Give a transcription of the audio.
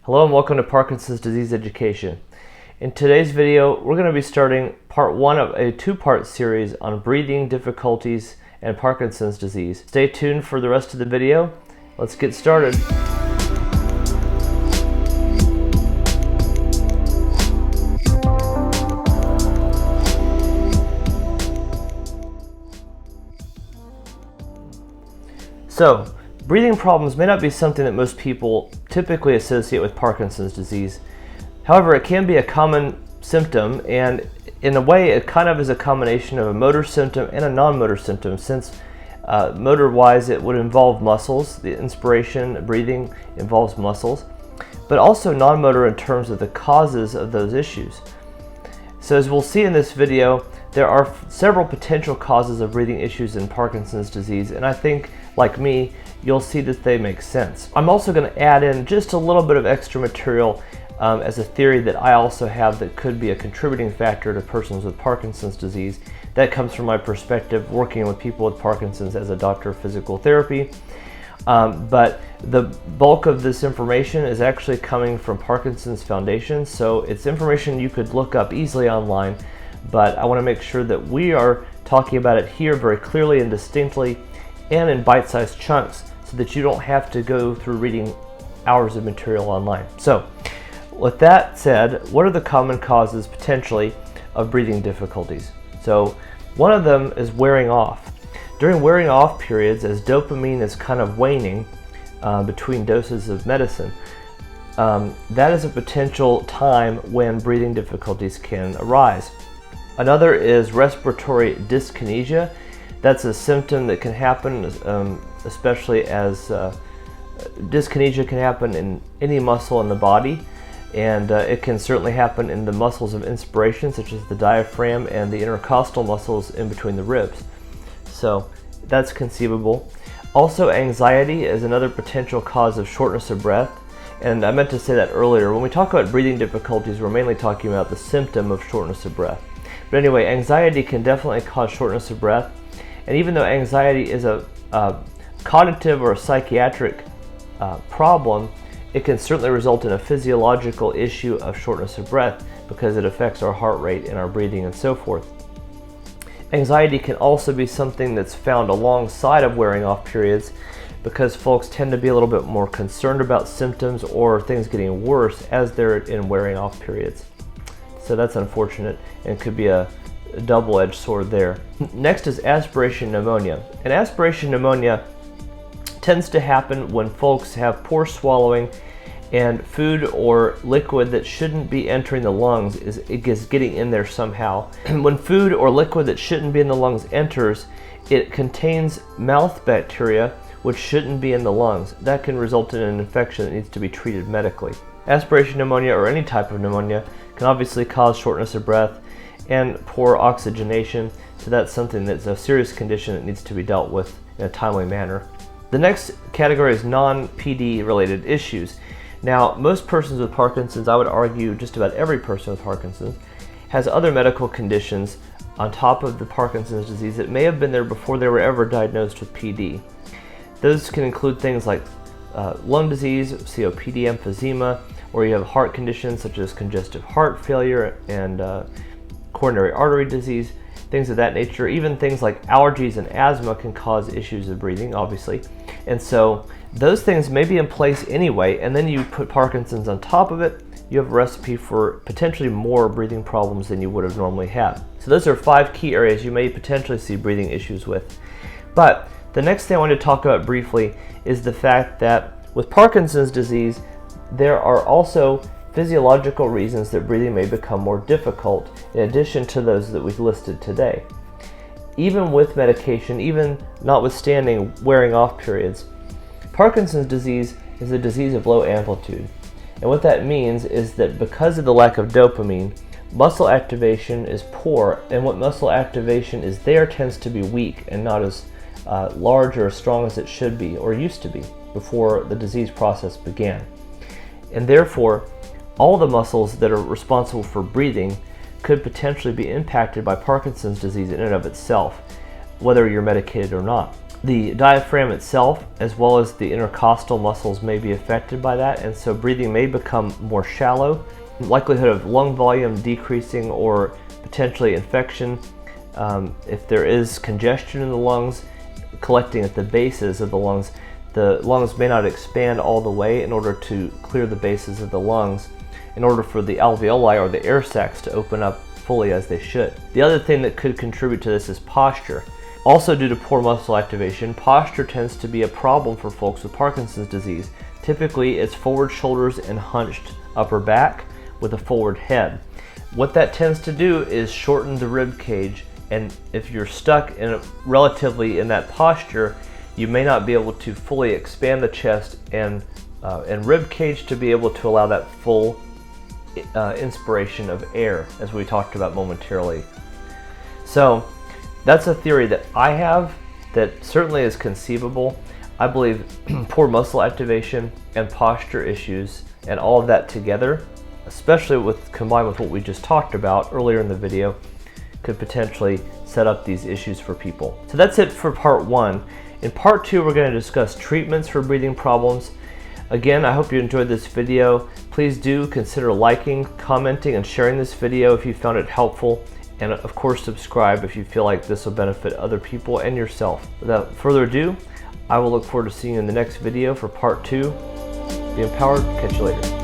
Hello and welcome to Parkinson's Disease Education. In today's video, we're going to be starting part one of a two-part series on breathing difficulties and Parkinson's disease. Stay tuned for the rest of the video. Let's get started. So, breathing problems may not be something that most people typically associate with Parkinson's disease. However, it can be a common symptom, and in a way it kind of is a combination of a motor symptom and a non-motor symptom, since motor-wise it would involve muscles. The inspiration, breathing involves muscles, but also non-motor in terms of the causes of those issues. So as we'll see in this video, there are several potential causes of breathing issues in Parkinson's disease, and I think, like me, you'll see that they make sense. I'm also going to add in just a little bit of extra material as a theory that I also have that could be a contributing factor to persons with Parkinson's disease. That comes from my perspective working with people with Parkinson's as a doctor of physical therapy. But the bulk of this information is actually coming from Parkinson's Foundation, so it's information you could look up easily online, but I want to make sure that we are talking about it here very clearly and distinctly and in bite-sized chunks so that you don't have to go through reading hours of material online. So with that said, what are the common causes potentially of breathing difficulties? So one of them is wearing off. During wearing off periods, as dopamine is kind of waning between doses of medicine, that is a potential time when breathing difficulties can arise. Another is respiratory dyskinesia. That's a symptom that can happen, especially as dyskinesia can happen in any muscle in the body, and it can certainly happen in the muscles of inspiration, such as the diaphragm and the intercostal muscles in between the ribs. So that's conceivable. Also, anxiety is another potential cause of shortness of breath, and I meant to say that earlier. When we talk about breathing difficulties, we're mainly talking about the symptom of shortness of breath. But anyway, anxiety can definitely cause shortness of breath. And even though anxiety is a cognitive or a psychiatric problem, it can certainly result in a physiological issue of shortness of breath because it affects our heart rate and our breathing and so forth. Anxiety can also be something that's found alongside of wearing off periods because folks tend to be a little bit more concerned about symptoms or things getting worse as they're in wearing off periods. So that's unfortunate and could be a double-edged sword there. Next is aspiration pneumonia. And aspiration pneumonia tends to happen when folks have poor swallowing and food or liquid that shouldn't be entering the lungs is getting in there somehow. When food or liquid that shouldn't be in the lungs enters, it contains mouth bacteria which shouldn't be in the lungs. That can result in an infection that needs to be treated medically. Aspiration pneumonia, or any type of pneumonia, can obviously cause shortness of breath and poor oxygenation, so that's something that's a serious condition that needs to be dealt with in a timely manner. The next category is non-PD related issues. Now, most persons with Parkinson's, I would argue just about every person with Parkinson's, has other medical conditions on top of the Parkinson's disease that may have been there before they were ever diagnosed with PD. Those can include things like lung disease, COPD, emphysema, or you have heart conditions such as congestive heart failure and coronary artery disease, things of that nature. Even things like allergies and asthma can cause issues of breathing, obviously. And so those things may be in place anyway, and then you put Parkinson's on top of it, you have a recipe for potentially more breathing problems than you would have normally had. So those are 5 key areas you may potentially see breathing issues with. But the next thing I want to talk about briefly is the fact that with Parkinson's disease, there are also physiological reasons that breathing may become more difficult in addition to those that we've listed today. Even with medication, even notwithstanding wearing off periods, Parkinson's disease is a disease of low amplitude. And what that means is that because of the lack of dopamine, muscle activation is poor, and what muscle activation is there tends to be weak and not as large or as strong as it should be or used to be before the disease process began. And therefore, all the muscles that are responsible for breathing could potentially be impacted by Parkinson's disease in and of itself, whether you're medicated or not. The diaphragm itself, as well as the intercostal muscles, may be affected by that, and so breathing may become more shallow. Likelihood of lung volume decreasing or potentially infection. If there is congestion in the lungs, collecting at the bases of the lungs may not expand all the way in order to clear the bases of the lungs, in order for the alveoli or the air sacs to open up fully as they should. The other thing that could contribute to this is posture. Also, due to poor muscle activation, posture tends to be a problem for folks with Parkinson's disease. Typically, it's forward shoulders and hunched upper back with a forward head. What that tends to do is shorten the rib cage, and if you're stuck relatively in that posture, you may not be able to fully expand the chest and rib cage to be able to allow that full inspiration of air, as we talked about momentarily. So that's a theory that I have that certainly is conceivable. I believe poor muscle activation and posture issues and all of that together, especially combined with what we just talked about earlier in the video, could potentially set up these issues for people. So that's it for part 1. In part 2, we're going to discuss treatments for breathing problems. Again, I hope you enjoyed this video. Please do consider liking, commenting, and sharing this video if you found it helpful. And of course, subscribe if you feel like this will benefit other people and yourself. Without further ado, I will look forward to seeing you in the next video for part 2. Be empowered. Catch you later.